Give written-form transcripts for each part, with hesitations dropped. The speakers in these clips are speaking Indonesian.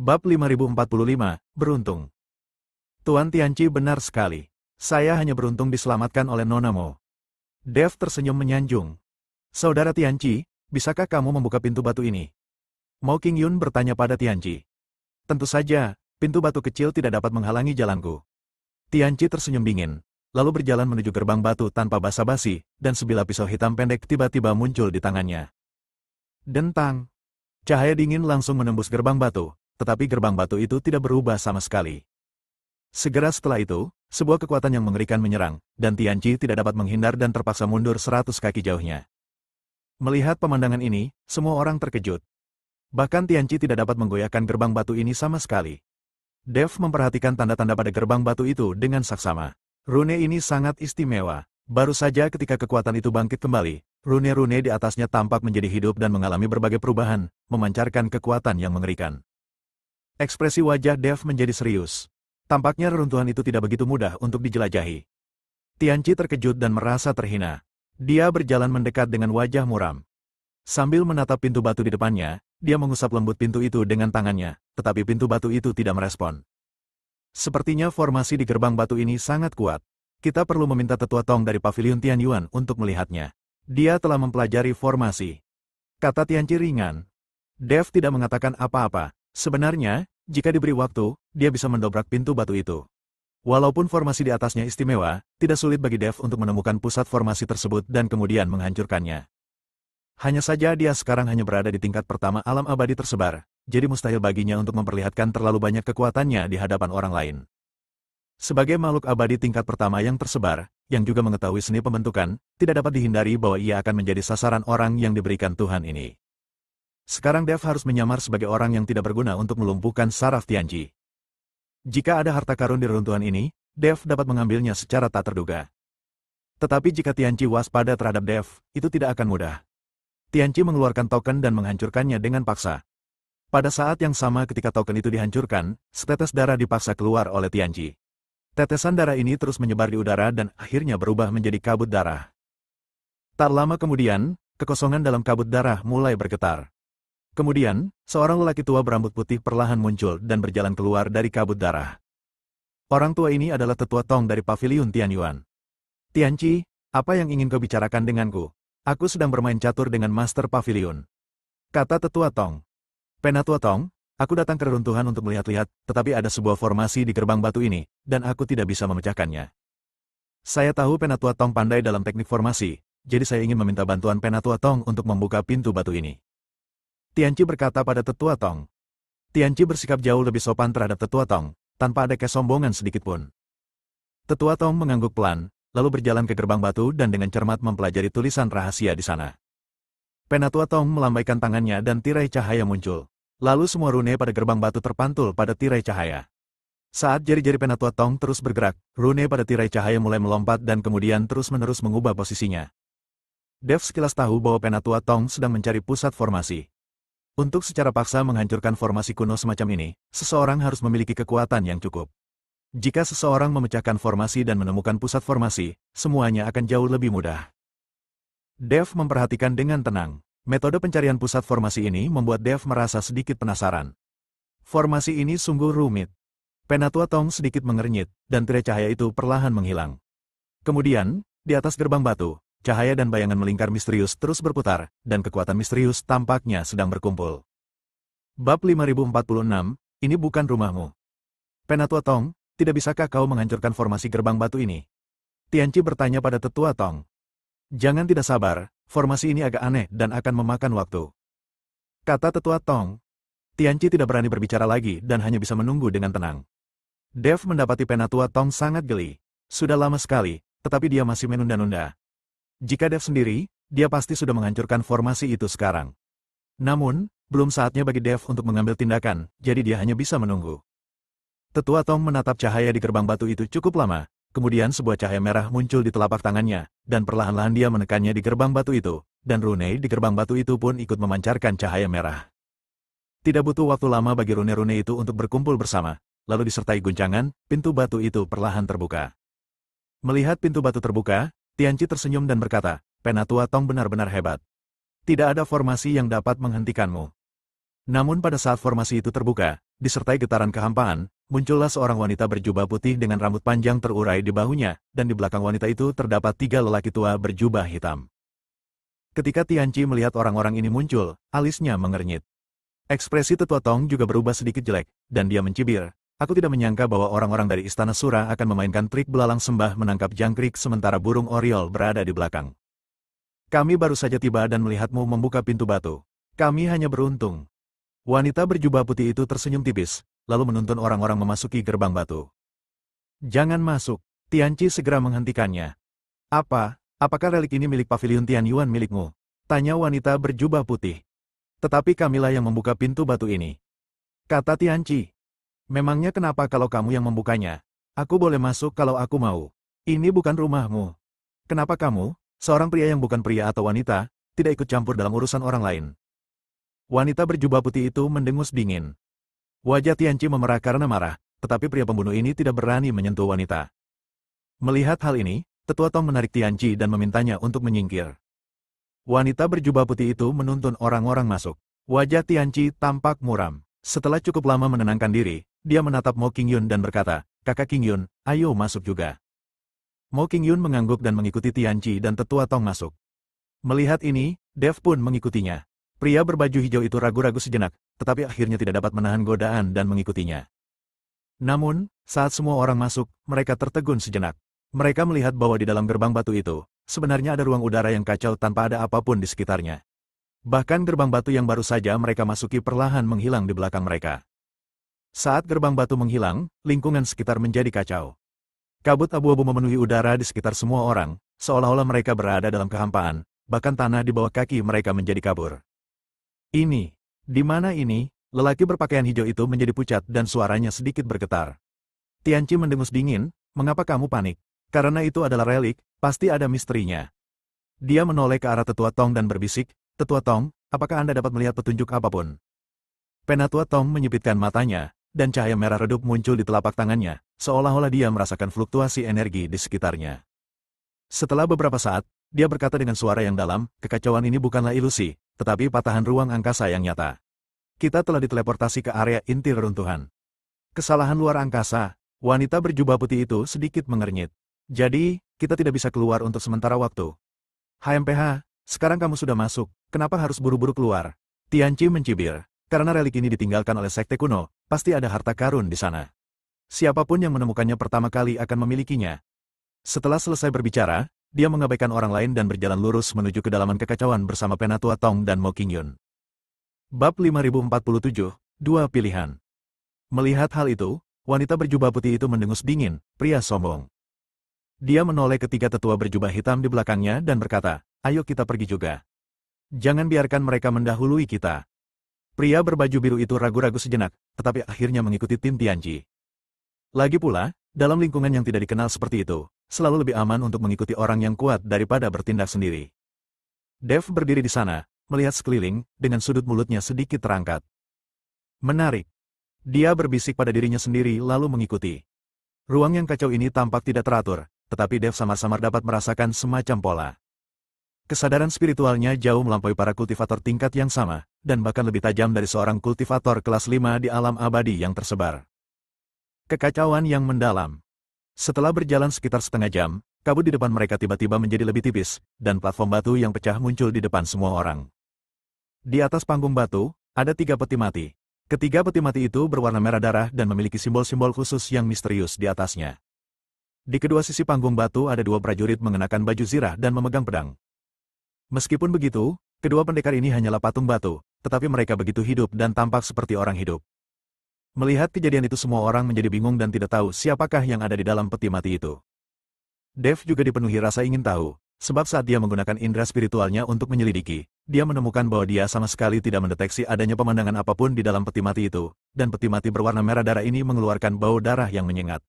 Bab 5045, Beruntung. Tuan Tianqi benar sekali. Saya hanya beruntung diselamatkan oleh Nona Mo. Dev tersenyum menyanjung. Saudara Tianqi, bisakah kamu membuka pintu batu ini? Mo Qingyun bertanya pada Tianqi. Tentu saja, pintu batu kecil tidak dapat menghalangi jalanku. Tianqi tersenyum dingin, lalu berjalan menuju gerbang batu tanpa basa-basi, dan sebilah pisau hitam pendek tiba-tiba muncul di tangannya. Dentang. Cahaya dingin langsung menembus gerbang batu, tetapi gerbang batu itu tidak berubah sama sekali. Segera setelah itu, sebuah kekuatan yang mengerikan menyerang, dan Tianqi tidak dapat menghindar dan terpaksa mundur 100 kaki jauhnya. Melihat pemandangan ini, semua orang terkejut. Bahkan Tianqi tidak dapat menggoyahkan gerbang batu ini sama sekali. Dev memperhatikan tanda-tanda pada gerbang batu itu dengan saksama. Rune ini sangat istimewa. Baru saja ketika kekuatan itu bangkit kembali, rune-rune di atasnya tampak menjadi hidup dan mengalami berbagai perubahan, memancarkan kekuatan yang mengerikan. Ekspresi wajah Dev menjadi serius. Tampaknya reruntuhan itu tidak begitu mudah untuk dijelajahi. Tianqi terkejut dan merasa terhina. Dia berjalan mendekat dengan wajah muram. Sambil menatap pintu batu di depannya, dia mengusap lembut pintu itu dengan tangannya, tetapi pintu batu itu tidak merespon. Sepertinya formasi di gerbang batu ini sangat kuat. Kita perlu meminta tetua Tong dari Paviliun Tianyuan untuk melihatnya. Dia telah mempelajari formasi. Kata Tianqi ringan. Dev tidak mengatakan apa-apa. Sebenarnya, jika diberi waktu, dia bisa mendobrak pintu batu itu. Walaupun formasi di atasnya istimewa, tidak sulit bagi Dev untuk menemukan pusat formasi tersebut dan kemudian menghancurkannya. Hanya saja dia sekarang hanya berada di tingkat pertama alam abadi tersebar, jadi mustahil baginya untuk memperlihatkan terlalu banyak kekuatannya di hadapan orang lain. Sebagai makhluk abadi tingkat pertama yang tersebar, yang juga mengetahui seni pembentukan, tidak dapat dihindari bahwa ia akan menjadi sasaran orang yang diberikan Tuhan ini. Sekarang Dev harus menyamar sebagai orang yang tidak berguna untuk melumpuhkan saraf Tianqi. Jika ada harta karun di reruntuhan ini, Dev dapat mengambilnya secara tak terduga. Tetapi jika Tianqi waspada terhadap Dev, itu tidak akan mudah. Tianqi mengeluarkan token dan menghancurkannya dengan paksa. Pada saat yang sama ketika token itu dihancurkan, setetes darah dipaksa keluar oleh Tianqi. Tetesan darah ini terus menyebar di udara dan akhirnya berubah menjadi kabut darah. Tak lama kemudian, kekosongan dalam kabut darah mulai bergetar. Kemudian, seorang lelaki tua berambut putih perlahan muncul dan berjalan keluar dari kabut darah. Orang tua ini adalah tetua Tong dari Paviliun Tianyuan. Tianqi, apa yang ingin kau bicarakan denganku? Aku sedang bermain catur dengan Master Paviliun. Kata tetua Tong. Penatua Tong, aku datang ke reruntuhan untuk melihat-lihat, tetapi ada sebuah formasi di gerbang batu ini, dan aku tidak bisa memecahkannya. Saya tahu Penatua Tong pandai dalam teknik formasi, jadi saya ingin meminta bantuan Penatua Tong untuk membuka pintu batu ini. Tianqi berkata pada tetua Tong. Tianqi bersikap jauh lebih sopan terhadap tetua Tong, tanpa ada kesombongan sedikitpun. Tetua Tong mengangguk pelan, lalu berjalan ke gerbang batu dan dengan cermat mempelajari tulisan rahasia di sana. Penatua Tong melambaikan tangannya dan tirai cahaya muncul. Lalu semua rune pada gerbang batu terpantul pada tirai cahaya. Saat jari-jari Penatua Tong terus bergerak, rune pada tirai cahaya mulai melompat dan kemudian terus-menerus mengubah posisinya. Dev sekilas tahu bahwa Penatua Tong sedang mencari pusat formasi. Untuk secara paksa menghancurkan formasi kuno semacam ini, seseorang harus memiliki kekuatan yang cukup. Jika seseorang memecahkan formasi dan menemukan pusat formasi, semuanya akan jauh lebih mudah. Dev memperhatikan dengan tenang. Metode pencarian pusat formasi ini membuat Dev merasa sedikit penasaran. Formasi ini sungguh rumit. Penatua Tong sedikit mengernyit, dan tirai cahaya itu perlahan menghilang. Kemudian, di atas gerbang batu, cahaya dan bayangan melingkar misterius terus berputar, dan kekuatan misterius tampaknya sedang berkumpul. Bab 5046, ini bukan rumahmu. Penatua Tong, tidak bisakah kau menghancurkan formasi gerbang batu ini? Tianqi bertanya pada tetua Tong. Jangan tidak sabar, formasi ini agak aneh dan akan memakan waktu. Kata tetua Tong. Tianqi tidak berani berbicara lagi dan hanya bisa menunggu dengan tenang. Dev mendapati Penatua Tong sangat geli. Sudah lama sekali, tetapi dia masih menunda-nunda. Jika Dev sendiri, dia pasti sudah menghancurkan formasi itu sekarang. Namun, belum saatnya bagi Dev untuk mengambil tindakan, jadi dia hanya bisa menunggu. Tetua Tong menatap cahaya di gerbang batu itu cukup lama. Kemudian sebuah cahaya merah muncul di telapak tangannya, dan perlahan-lahan dia menekannya di gerbang batu itu, dan rune di gerbang batu itu pun ikut memancarkan cahaya merah. Tidak butuh waktu lama bagi rune-rune itu untuk berkumpul bersama, lalu disertai guncangan, pintu batu itu perlahan terbuka. Melihat pintu batu terbuka, Tianqi tersenyum dan berkata, Penatua Tong benar-benar hebat. Tidak ada formasi yang dapat menghentikanmu. Namun pada saat formasi itu terbuka, disertai getaran kehampaan, muncullah seorang wanita berjubah putih dengan rambut panjang terurai di bahunya, dan di belakang wanita itu terdapat 3 lelaki tua berjubah hitam. Ketika Tianqi melihat orang-orang ini muncul, alisnya mengernyit. Ekspresi Tetua Tong juga berubah sedikit jelek, dan dia mencibir. Aku tidak menyangka bahwa orang-orang dari Istana Sura akan memainkan trik belalang sembah menangkap jangkrik sementara burung oriol berada di belakang. Kami baru saja tiba dan melihatmu membuka pintu batu. Kami hanya beruntung. Wanita berjubah putih itu tersenyum tipis, lalu menuntun orang-orang memasuki gerbang batu. Jangan masuk, Tianqi segera menghentikannya. Apakah relik ini milik pavilion Tianyuan milikmu? Tanya wanita berjubah putih. Tetapi kamilah yang membuka pintu batu ini. Kata Tianqi. Memangnya kenapa kalau kamu yang membukanya? Aku boleh masuk kalau aku mau. Ini bukan rumahmu. Kenapa kamu, seorang pria yang bukan pria atau wanita, tidak ikut campur dalam urusan orang lain? Wanita berjubah putih itu mendengus dingin. Wajah Tianqi memerah karena marah, tetapi pria pembunuh ini tidak berani menyentuh wanita. Melihat hal ini, Tetua Tong menarik Tianqi dan memintanya untuk menyingkir. Wanita berjubah putih itu menuntun orang-orang masuk. Wajah Tianqi tampak muram. Setelah cukup lama menenangkan diri, dia menatap Mo Qingyun dan berkata, "Kakak Qingyun, ayo masuk juga." Mo Qingyun mengangguk dan mengikuti Tianqi dan Tetua Tong masuk. Melihat ini, Dev pun mengikutinya. Pria berbaju hijau itu ragu-ragu sejenak, tetapi akhirnya tidak dapat menahan godaan dan mengikutinya. Namun, saat semua orang masuk, mereka tertegun sejenak. Mereka melihat bahwa di dalam gerbang batu itu, sebenarnya ada ruang udara yang kacau tanpa ada apapun di sekitarnya. Bahkan gerbang batu yang baru saja mereka masuki perlahan menghilang di belakang mereka. Saat gerbang batu menghilang, lingkungan sekitar menjadi kacau. Kabut abu-abu memenuhi udara di sekitar semua orang, seolah-olah mereka berada dalam kehampaan, bahkan tanah di bawah kaki mereka menjadi kabur. Ini, di mana ini? Lelaki berpakaian hijau itu menjadi pucat dan suaranya sedikit bergetar. Tianqi mendengus dingin, "Mengapa kamu panik? Karena itu adalah relik, pasti ada misterinya." Dia menoleh ke arah Tetua Tong dan berbisik, "Tetua Tong, apakah Anda dapat melihat petunjuk apapun?" Penatua Tong menyipitkan matanya, dan cahaya merah redup muncul di telapak tangannya, seolah-olah dia merasakan fluktuasi energi di sekitarnya. Setelah beberapa saat, dia berkata dengan suara yang dalam, "Kekacauan ini bukanlah ilusi, tetapi patahan ruang angkasa yang nyata. Kita telah diteleportasi ke area inti reruntuhan." Kesalahan luar angkasa, wanita berjubah putih itu sedikit mengernyit. "Jadi, kita tidak bisa keluar untuk sementara waktu." "HMPH, sekarang kamu sudah masuk, kenapa harus buru-buru keluar?" Tianqi mencibir. Karena relik ini ditinggalkan oleh sekte kuno, pasti ada harta karun di sana. Siapapun yang menemukannya pertama kali akan memilikinya. Setelah selesai berbicara, dia mengabaikan orang lain dan berjalan lurus menuju kedalaman kekacauan bersama Penatua Tong dan Mo Qingyun. Bab 5047, Dua Pilihan. Melihat hal itu, wanita berjubah putih itu mendengus dingin, pria sombong. Dia menoleh ketiga tetua berjubah hitam di belakangnya dan berkata, "Ayo kita pergi juga. Jangan biarkan mereka mendahului kita." Pria berbaju biru itu ragu-ragu sejenak, tetapi akhirnya mengikuti tim Tianqi. Lagi pula, dalam lingkungan yang tidak dikenal seperti itu, selalu lebih aman untuk mengikuti orang yang kuat daripada bertindak sendiri. Dev berdiri di sana, melihat sekeliling, dengan sudut mulutnya sedikit terangkat. Menarik. Dia berbisik pada dirinya sendiri lalu mengikuti. Ruang yang kacau ini tampak tidak teratur, tetapi Dev samar-samar dapat merasakan semacam pola. Kesadaran spiritualnya jauh melampaui para kultivator tingkat yang sama, dan bahkan lebih tajam dari seorang kultivator kelas 5 di alam abadi yang tersebar. Kekacauan yang mendalam. Setelah berjalan sekitar setengah jam, kabut di depan mereka tiba-tiba menjadi lebih tipis, dan platform batu yang pecah muncul di depan semua orang. Di atas panggung batu, ada 3 peti mati. Ketiga peti mati itu berwarna merah darah dan memiliki simbol-simbol khusus yang misterius di atasnya. Di kedua sisi panggung batu ada 2 prajurit mengenakan baju zirah dan memegang pedang. Meskipun begitu, kedua pendekar ini hanyalah patung batu, tetapi mereka begitu hidup dan tampak seperti orang hidup. Melihat kejadian itu semua orang menjadi bingung dan tidak tahu siapakah yang ada di dalam peti mati itu. Dev juga dipenuhi rasa ingin tahu, sebab saat dia menggunakan indera spiritualnya untuk menyelidiki, dia menemukan bahwa dia sama sekali tidak mendeteksi adanya pemandangan apapun di dalam peti mati itu, dan peti mati berwarna merah darah ini mengeluarkan bau darah yang menyengat.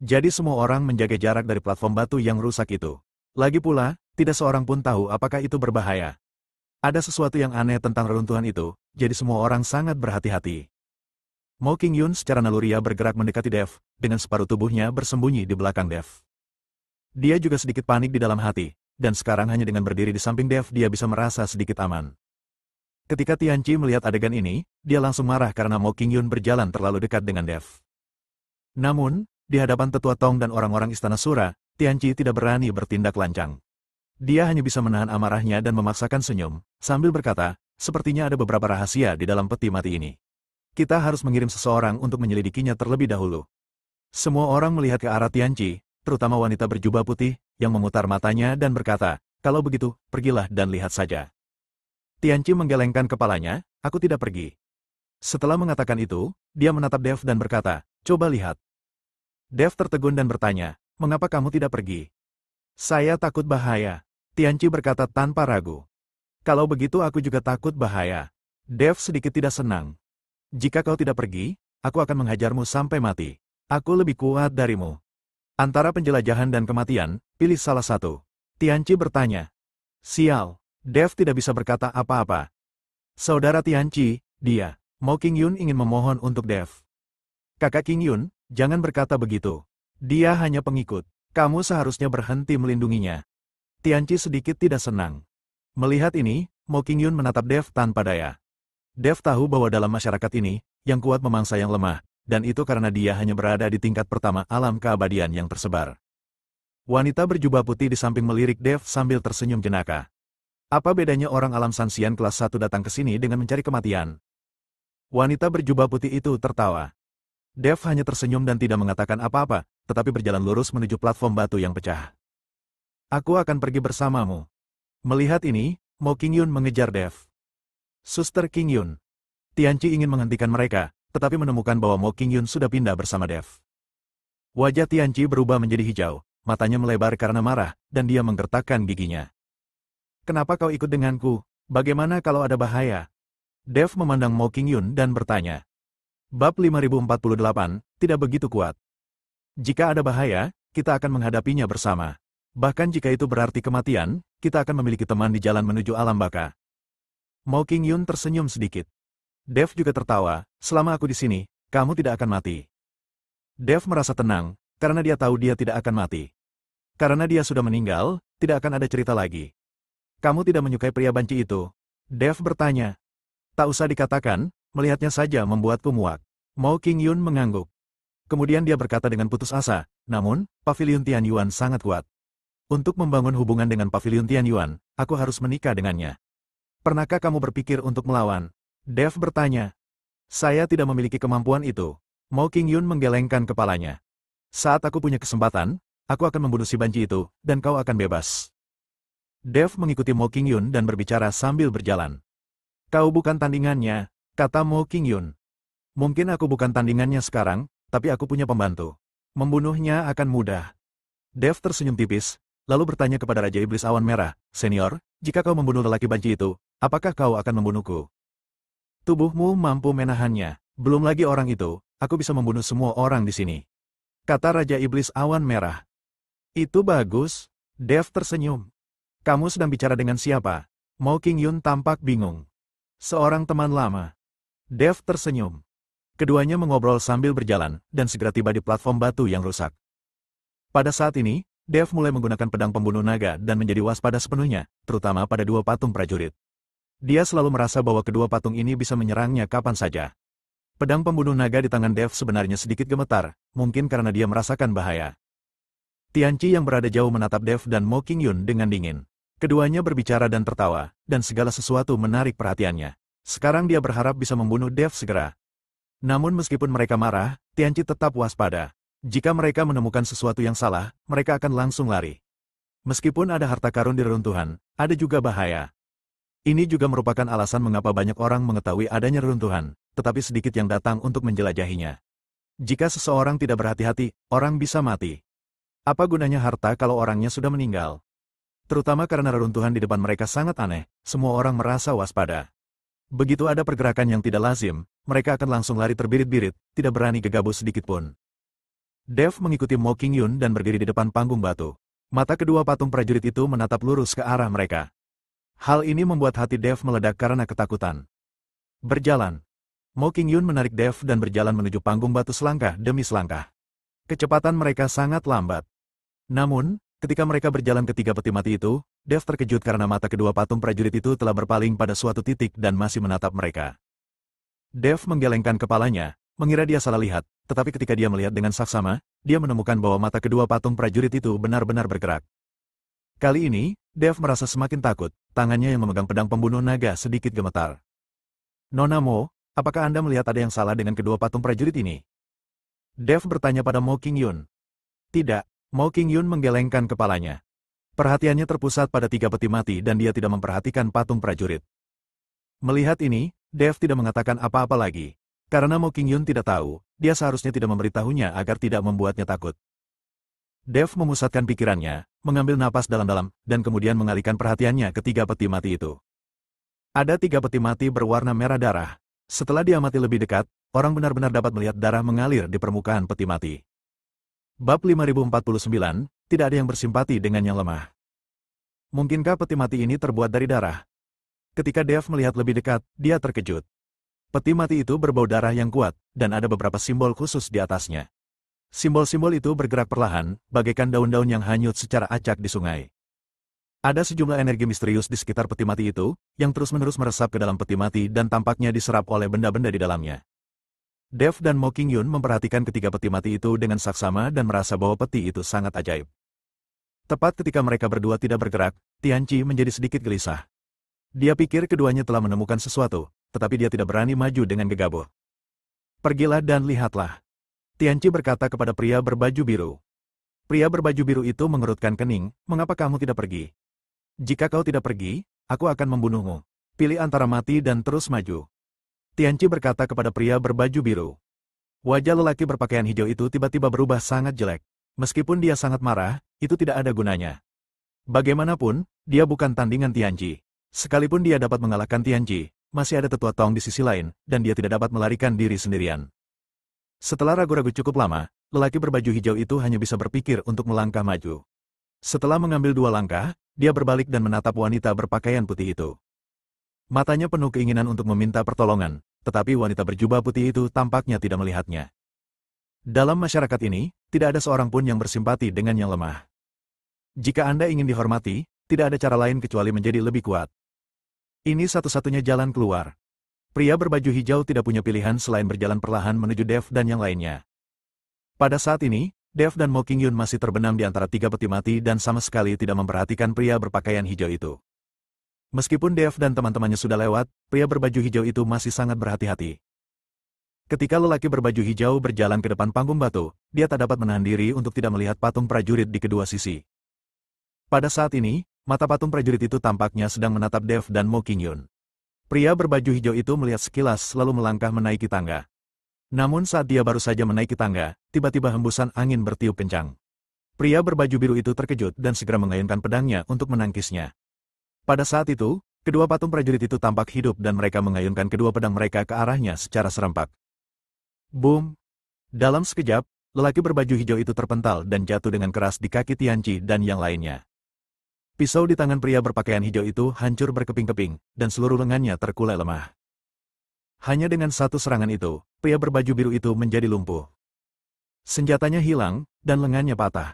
Jadi semua orang menjaga jarak dari platform batu yang rusak itu. Lagi pula, tidak seorang pun tahu apakah itu berbahaya. Ada sesuatu yang aneh tentang reruntuhan itu, jadi semua orang sangat berhati-hati. Mo Qingyun secara naluriah bergerak mendekati Dev, dengan separuh tubuhnya bersembunyi di belakang Dev. Dia juga sedikit panik di dalam hati, dan sekarang hanya dengan berdiri di samping Dev dia bisa merasa sedikit aman. Ketika Tianqi melihat adegan ini, dia langsung marah karena Mo Qingyun berjalan terlalu dekat dengan Dev. Namun, di hadapan Tetua Tong dan orang-orang Istana Sura, Tianqi tidak berani bertindak lancang. Dia hanya bisa menahan amarahnya dan memaksakan senyum, sambil berkata, sepertinya ada beberapa rahasia di dalam peti mati ini. Kita harus mengirim seseorang untuk menyelidikinya terlebih dahulu. Semua orang melihat ke arah Tianqi, terutama wanita berjubah putih, yang memutar matanya dan berkata, kalau begitu, pergilah dan lihat saja. Tianqi menggelengkan kepalanya, aku tidak pergi. Setelah mengatakan itu, dia menatap Dev dan berkata, coba lihat. Dev tertegun dan bertanya, mengapa kamu tidak pergi? Saya takut bahaya. Tianqi berkata tanpa ragu. Kalau begitu aku juga takut bahaya. Dev sedikit tidak senang. Jika kau tidak pergi, aku akan menghajarmu sampai mati. Aku lebih kuat darimu. Antara penjelajahan dan kematian, pilih salah satu. Tianqi bertanya. Sial. Dev tidak bisa berkata apa-apa. Saudara Tianqi, dia, Mo Qingyun ingin memohon untuk Dev. Kakak Qingyun, jangan berkata begitu. Dia hanya pengikut. Kamu seharusnya berhenti melindunginya. Tianqi sedikit tidak senang. Melihat ini, Mo Qingyun menatap Dev tanpa daya. Dev tahu bahwa dalam masyarakat ini, yang kuat memangsa yang lemah, dan itu karena dia hanya berada di tingkat pertama alam keabadian yang tersebar. Wanita berjubah putih di samping melirik Dev sambil tersenyum jenaka. Apa bedanya orang alam Sanxian kelas 1 datang ke sini dengan mencari kematian? Wanita berjubah putih itu tertawa. Dev hanya tersenyum dan tidak mengatakan apa-apa, tetapi berjalan lurus menuju platform batu yang pecah. Aku akan pergi bersamamu. Melihat ini, Mo Qingyun mengejar Dev. Suster Qingyun. Tianqi ingin menghentikan mereka, tetapi menemukan bahwa Mo Qingyun sudah pindah bersama Dev. Wajah Tianqi berubah menjadi hijau, matanya melebar karena marah, dan dia menggertakkan giginya. Kenapa kau ikut denganku? Bagaimana kalau ada bahaya? Dev memandang Mo Qingyun dan bertanya. Bab 5048, tidak begitu kuat. Jika ada bahaya, kita akan menghadapinya bersama. Bahkan jika itu berarti kematian, kita akan memiliki teman di jalan menuju alam baka. Mo Qingyun tersenyum sedikit. Dev juga tertawa, selama aku di sini, kamu tidak akan mati. Dev merasa tenang, karena dia tahu dia tidak akan mati. Karena dia sudah meninggal, tidak akan ada cerita lagi. Kamu tidak menyukai pria banci itu? Dev bertanya. Tak usah dikatakan, melihatnya saja membuatku muak. Mo Qingyun mengangguk. Kemudian dia berkata dengan putus asa, namun, Pavilion Tianyuan sangat kuat. Untuk membangun hubungan dengan Pavilion Tianyuan, aku harus menikah dengannya. Pernahkah kamu berpikir untuk melawan? Dev bertanya. Saya tidak memiliki kemampuan itu. Mo Qingyun menggelengkan kepalanya. Saat aku punya kesempatan, aku akan membunuh si banci itu, dan kau akan bebas. Dev mengikuti Mo Qingyun dan berbicara sambil berjalan. Kau bukan tandingannya, kata Mo Qingyun. Mungkin aku bukan tandingannya sekarang, tapi aku punya pembantu. Membunuhnya akan mudah. Dev tersenyum tipis, lalu bertanya kepada Raja Iblis Awan Merah, Senior, jika kau membunuh lelaki banci itu, apakah kau akan membunuhku? Tubuhmu mampu menahannya. Belum lagi orang itu, aku bisa membunuh semua orang di sini. Kata Raja Iblis Awan Merah. Itu bagus. Dev tersenyum. Kamu sedang bicara dengan siapa? Mo Qingyun tampak bingung. Seorang teman lama. Dev tersenyum. Keduanya mengobrol sambil berjalan, dan segera tiba di platform batu yang rusak. Pada saat ini, Dev mulai menggunakan pedang pembunuh naga dan menjadi waspada sepenuhnya, terutama pada dua patung prajurit. Dia selalu merasa bahwa kedua patung ini bisa menyerangnya kapan saja. Pedang pembunuh naga di tangan Dev sebenarnya sedikit gemetar, mungkin karena dia merasakan bahaya. Tianqi yang berada jauh menatap Dev dan Mo Qingyun dengan dingin. Keduanya berbicara dan tertawa, dan segala sesuatu menarik perhatiannya. Sekarang dia berharap bisa membunuh Dev segera. Namun meskipun mereka marah, Tianqi tetap waspada. Jika mereka menemukan sesuatu yang salah, mereka akan langsung lari. Meskipun ada harta karun di reruntuhan, ada juga bahaya. Ini juga merupakan alasan mengapa banyak orang mengetahui adanya reruntuhan, tetapi sedikit yang datang untuk menjelajahinya. Jika seseorang tidak berhati-hati, orang bisa mati. Apa gunanya harta kalau orangnya sudah meninggal? Terutama karena reruntuhan di depan mereka sangat aneh, semua orang merasa waspada. Begitu ada pergerakan yang tidak lazim, mereka akan langsung lari terbirit-birit, tidak berani gegabah sedikit pun. Dev mengikuti Mo Qingyun dan berdiri di depan panggung batu. Mata kedua patung prajurit itu menatap lurus ke arah mereka. Hal ini membuat hati Dev meledak karena ketakutan. Berjalan. Mo Qingyun menarik Dev dan berjalan menuju panggung batu selangkah demi selangkah. Kecepatan mereka sangat lambat. Namun, ketika mereka berjalan ke tiga peti mati itu, Dev terkejut karena mata kedua patung prajurit itu telah berpaling pada suatu titik dan masih menatap mereka. Dev menggelengkan kepalanya, mengira dia salah lihat, tetapi ketika dia melihat dengan saksama, dia menemukan bahwa mata kedua patung prajurit itu benar-benar bergerak. Kali ini, Dev merasa semakin takut, tangannya yang memegang pedang pembunuh naga sedikit gemetar. Nona Mo, apakah Anda melihat ada yang salah dengan kedua patung prajurit ini? Dev bertanya pada Mo Qingyun. Tidak, Mo Qingyun menggelengkan kepalanya. Perhatiannya terpusat pada 3 peti mati dan dia tidak memperhatikan patung prajurit. Melihat ini, Dev tidak mengatakan apa-apa lagi. Karena Mo Qingyun tidak tahu, dia seharusnya tidak memberitahunya agar tidak membuatnya takut. Dev memusatkan pikirannya, mengambil napas dalam-dalam, dan kemudian mengalihkan perhatiannya ke 3 peti mati itu. Ada 3 peti mati berwarna merah darah. Setelah diamati lebih dekat, orang benar-benar dapat melihat darah mengalir di permukaan peti mati. Bab 5049, tidak ada yang bersimpati dengan yang lemah. Mungkinkah peti mati ini terbuat dari darah? Ketika Dev melihat lebih dekat, dia terkejut. Peti mati itu berbau darah yang kuat, dan ada beberapa simbol khusus di atasnya. Simbol-simbol itu bergerak perlahan, bagaikan daun-daun yang hanyut secara acak di sungai. Ada sejumlah energi misterius di sekitar peti mati itu, yang terus-menerus meresap ke dalam peti mati dan tampaknya diserap oleh benda-benda di dalamnya. Dev dan Mo Qingyun memperhatikan ketiga peti mati itu dengan saksama dan merasa bahwa peti itu sangat ajaib. Tepat ketika mereka berdua tidak bergerak, Tianqi menjadi sedikit gelisah. Dia pikir keduanya telah menemukan sesuatu, tetapi dia tidak berani maju dengan gegabah. Pergilah dan lihatlah. Tianqi berkata kepada pria berbaju biru. Pria berbaju biru itu mengerutkan kening, mengapa kamu tidak pergi? Jika kau tidak pergi, aku akan membunuhmu. Pilih antara mati dan terus maju. Tianqi berkata kepada pria berbaju biru. Wajah lelaki berpakaian hijau itu tiba-tiba berubah sangat jelek. Meskipun dia sangat marah, itu tidak ada gunanya. Bagaimanapun, dia bukan tandingan Tianqi. Sekalipun dia dapat mengalahkan Tianqi, masih ada tetua Tong di sisi lain, dan dia tidak dapat melarikan diri sendirian. Setelah ragu-ragu cukup lama, lelaki berbaju hijau itu hanya bisa berpikir untuk melangkah maju. Setelah mengambil 2 langkah, dia berbalik dan menatap wanita berpakaian putih itu. Matanya penuh keinginan untuk meminta pertolongan, tetapi wanita berjubah putih itu tampaknya tidak melihatnya. Dalam masyarakat ini, tidak ada seorang pun yang bersimpati dengan yang lemah. Jika Anda ingin dihormati, tidak ada cara lain kecuali menjadi lebih kuat. Ini satu-satunya jalan keluar. Pria berbaju hijau tidak punya pilihan selain berjalan perlahan menuju Dev dan yang lainnya. Pada saat ini, Dev dan Mo Qingyun masih terbenam di antara 3 peti mati dan sama sekali tidak memperhatikan pria berpakaian hijau itu. Meskipun Dev dan teman-temannya sudah lewat, pria berbaju hijau itu masih sangat berhati-hati. Ketika lelaki berbaju hijau berjalan ke depan panggung batu, dia tak dapat menahan diri untuk tidak melihat patung prajurit di kedua sisi. Pada saat ini, mata patung prajurit itu tampaknya sedang menatap Dev dan Mo Qingyun. Pria berbaju hijau itu melihat sekilas lalu melangkah menaiki tangga. Namun saat dia baru saja menaiki tangga, tiba-tiba hembusan angin bertiup kencang. Pria berbaju biru itu terkejut dan segera mengayunkan pedangnya untuk menangkisnya. Pada saat itu, kedua patung prajurit itu tampak hidup dan mereka mengayunkan kedua pedang mereka ke arahnya secara serempak. Boom! Dalam sekejap, lelaki berbaju hijau itu terpental dan jatuh dengan keras di kaki Tianqi dan yang lainnya. Pisau di tangan pria berpakaian hijau itu hancur berkeping-keping, dan seluruh lengannya terkulai lemah. Hanya dengan satu serangan itu, pria berbaju biru itu menjadi lumpuh. Senjatanya hilang, dan lengannya patah.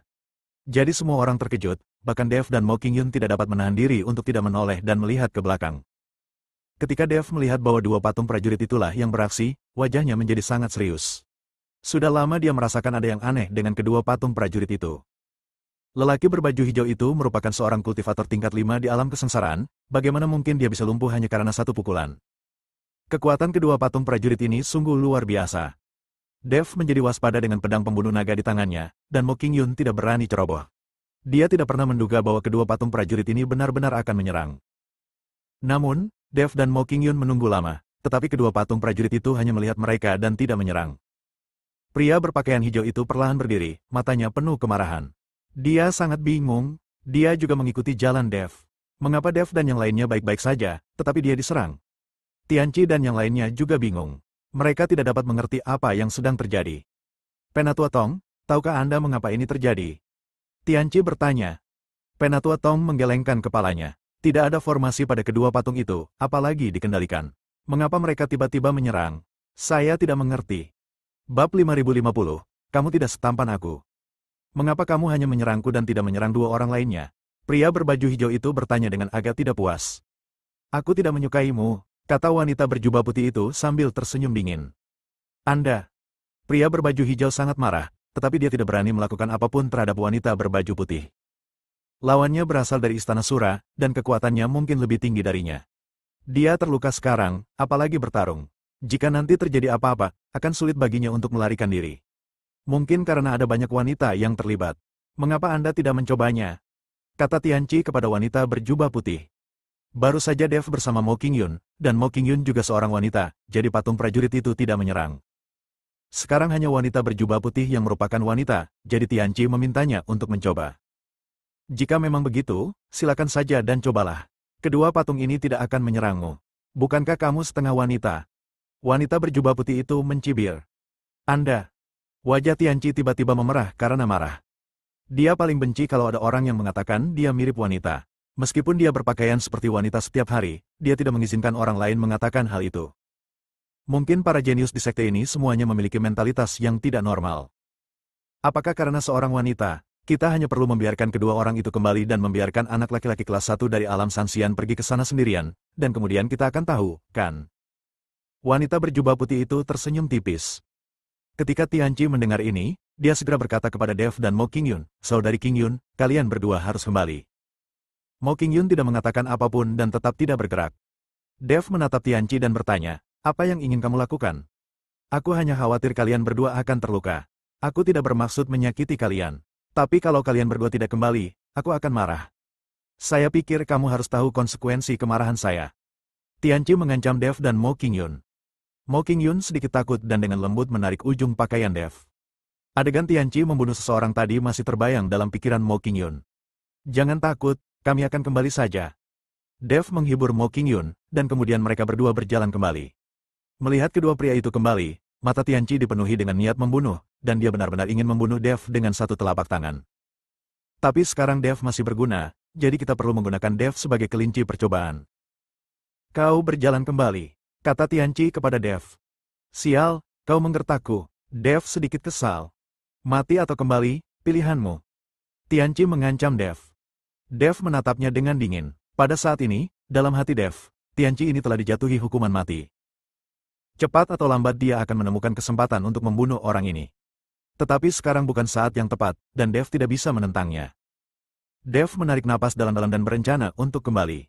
Jadi semua orang terkejut, bahkan Dev dan Mo Qingyun tidak dapat menahan diri untuk tidak menoleh dan melihat ke belakang. Ketika Dev melihat bahwa 2 patung prajurit itulah yang beraksi, wajahnya menjadi sangat serius. Sudah lama dia merasakan ada yang aneh dengan kedua patung prajurit itu. Lelaki berbaju hijau itu merupakan seorang kultivator tingkat 5 di alam kesengsaraan, bagaimana mungkin dia bisa lumpuh hanya karena satu pukulan. Kekuatan kedua patung prajurit ini sungguh luar biasa. Dev menjadi waspada dengan pedang pembunuh naga di tangannya, dan Mo Qingyun tidak berani ceroboh. Dia tidak pernah menduga bahwa kedua patung prajurit ini benar-benar akan menyerang. Namun, Dev dan Mo Qingyun menunggu lama, tetapi kedua patung prajurit itu hanya melihat mereka dan tidak menyerang. Pria berpakaian hijau itu perlahan berdiri, matanya penuh kemarahan. Dia sangat bingung, dia juga mengikuti jalan Dev. Mengapa Dev dan yang lainnya baik-baik saja, tetapi dia diserang? Tianqi dan yang lainnya juga bingung. Mereka tidak dapat mengerti apa yang sedang terjadi. Penatua Tong, tahukah Anda mengapa ini terjadi? Tianqi bertanya. Penatua Tong menggelengkan kepalanya. Tidak ada formasi pada kedua patung itu, apalagi dikendalikan. Mengapa mereka tiba-tiba menyerang? Saya tidak mengerti. Bab 5050, kamu tidak setampan aku. Mengapa kamu hanya menyerangku dan tidak menyerang 2 orang lainnya? Pria berbaju hijau itu bertanya dengan agak tidak puas. Aku tidak menyukaimu, kata wanita berjubah putih itu sambil tersenyum dingin. Anda. Pria berbaju hijau sangat marah, tetapi dia tidak berani melakukan apapun terhadap wanita berbaju putih. Lawannya berasal dari Istana Sura, dan kekuatannya mungkin lebih tinggi darinya. Dia terluka sekarang, apalagi bertarung. Jika nanti terjadi apa-apa, akan sulit baginya untuk melarikan diri. Mungkin karena ada banyak wanita yang terlibat. Mengapa Anda tidak mencobanya? Kata Tianqi kepada wanita berjubah putih. Baru saja Dev bersama Mo Qingyun, dan Mo Qingyun juga seorang wanita, jadi patung prajurit itu tidak menyerang. Sekarang hanya wanita berjubah putih yang merupakan wanita, jadi Tianqi memintanya untuk mencoba. Jika memang begitu, silakan saja dan cobalah. Kedua patung ini tidak akan menyerangmu. Bukankah kamu setengah wanita? Wanita berjubah putih itu mencibir. Anda. Wajah Tianqi tiba-tiba memerah karena marah. Dia paling benci kalau ada orang yang mengatakan dia mirip wanita. Meskipun dia berpakaian seperti wanita setiap hari, dia tidak mengizinkan orang lain mengatakan hal itu. Mungkin para jenius di sekte ini semuanya memiliki mentalitas yang tidak normal. Apakah karena seorang wanita, kita hanya perlu membiarkan kedua orang itu kembali dan membiarkan anak laki-laki kelas 1 dari alam Sanxian pergi ke sana sendirian, dan kemudian kita akan tahu, kan? Wanita berjubah putih itu tersenyum tipis. Ketika Tianqi mendengar ini, dia segera berkata kepada Dev dan Mo Qingyun, "Saudari Qingyun, kalian berdua harus kembali." Mo Qingyun tidak mengatakan apapun dan tetap tidak bergerak. Dev menatap Tianqi dan bertanya, "Apa yang ingin kamu lakukan?" "Aku hanya khawatir kalian berdua akan terluka. Aku tidak bermaksud menyakiti kalian. Tapi kalau kalian berdua tidak kembali, aku akan marah. Saya pikir kamu harus tahu konsekuensi kemarahan saya." Tianqi mengancam Dev dan Mo Qingyun. Mo Qingyun sedikit takut dan dengan lembut menarik ujung pakaian Dev. Adegan Tianqi membunuh seseorang tadi masih terbayang dalam pikiran Mo Qingyun. "Jangan takut, kami akan kembali saja." Dev menghibur Mo Qingyun, dan kemudian mereka berdua berjalan kembali. Melihat kedua pria itu kembali, mata Tianqi dipenuhi dengan niat membunuh, dan dia benar-benar ingin membunuh Dev dengan satu telapak tangan. Tapi sekarang Dev masih berguna, jadi kita perlu menggunakan Dev sebagai kelinci percobaan. "Kau berjalan kembali," kata Tianqi kepada Dev. "Sial, kau menggertakku." Dev sedikit kesal. "Mati atau kembali, pilihanmu." Tianqi mengancam Dev. Dev menatapnya dengan dingin. Pada saat ini, dalam hati Dev, Tianqi ini telah dijatuhi hukuman mati. Cepat atau lambat dia akan menemukan kesempatan untuk membunuh orang ini. Tetapi sekarang bukan saat yang tepat, dan Dev tidak bisa menentangnya. Dev menarik napas dalam-dalam dan berencana untuk kembali.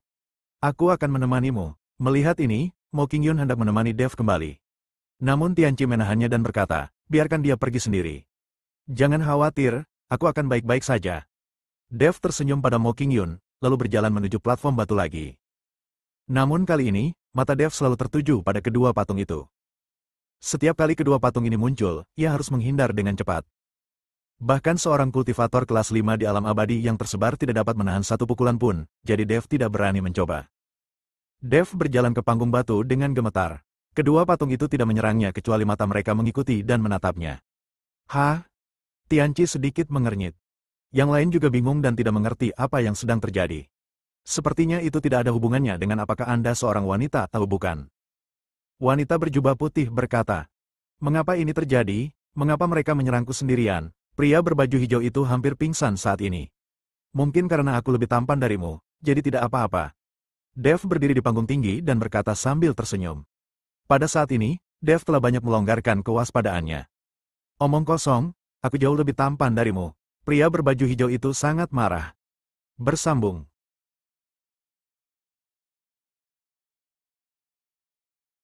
"Aku akan menemanimu." Melihat ini, Mo Qingyun hendak menemani Dev kembali. Namun Tianqi menahannya dan berkata, "Biarkan dia pergi sendiri. Jangan khawatir, aku akan baik-baik saja." Dev tersenyum pada Mo Qingyun, lalu berjalan menuju platform batu lagi. Namun kali ini, mata Dev selalu tertuju pada kedua patung itu. Setiap kali kedua patung ini muncul, ia harus menghindar dengan cepat. Bahkan seorang kultivator kelas 5 di alam abadi yang tersebar tidak dapat menahan satu pukulan pun, jadi Dev tidak berani mencoba. Dev berjalan ke panggung batu dengan gemetar. Kedua patung itu tidak menyerangnya kecuali mata mereka mengikuti dan menatapnya. "Hah?" Tianqi sedikit mengernyit. Yang lain juga bingung dan tidak mengerti apa yang sedang terjadi. Sepertinya itu tidak ada hubungannya dengan apakah Anda seorang wanita atau bukan. Wanita berjubah putih berkata, "Mengapa ini terjadi? Mengapa mereka menyerangku sendirian?" Pria berbaju hijau itu hampir pingsan saat ini. "Mungkin karena aku lebih tampan darimu, jadi tidak apa-apa." Dev berdiri di panggung tinggi dan berkata sambil tersenyum. Pada saat ini, Dev telah banyak melonggarkan kewaspadaannya. "Omong kosong, aku jauh lebih tampan darimu." Pria berbaju hijau itu sangat marah. Bersambung.